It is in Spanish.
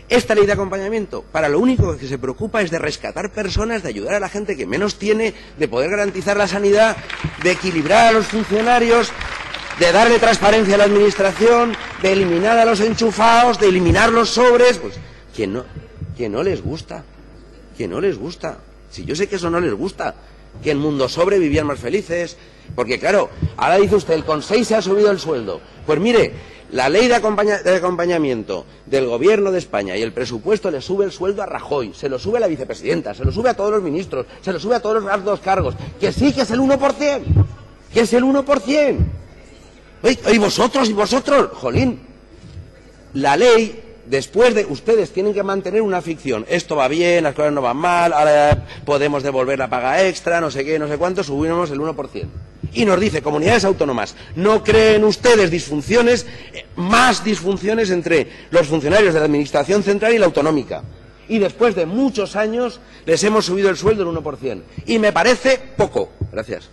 Esta ley de acompañamiento, para lo único que se preocupa es de rescatar personas, de ayudar a la gente que menos tiene, de poder garantizar la sanidad, de equilibrar a los funcionarios, de darle transparencia a la administración, de eliminar a los enchufados, de eliminar los sobres. Pues, que no les gusta, que no les gusta. Si yo sé que eso no les gusta, que en Mundo Sobre vivían más felices, porque claro, ahora dice usted, con 6 se ha subido el sueldo. Pues mire, la ley de acompañamiento del Gobierno de España y el presupuesto le sube el sueldo a Rajoy, se lo sube a la vicepresidenta, se lo sube a todos los ministros, se lo sube a todos los altos cargos, que sí, que es el 1%, que es el 1%. Y vosotros, jolín, la ley, después de, ustedes tienen que mantener una ficción, esto va bien, las cosas no van mal, ahora podemos devolver la paga extra, no sé qué, no sé cuánto, subimos el 1%. Y nos dice, comunidades autónomas, no creen ustedes disfunciones, más disfunciones entre los funcionarios de la Administración Central y la autonómica. Y después de muchos años les hemos subido el sueldo el 1%. Y me parece poco. Gracias.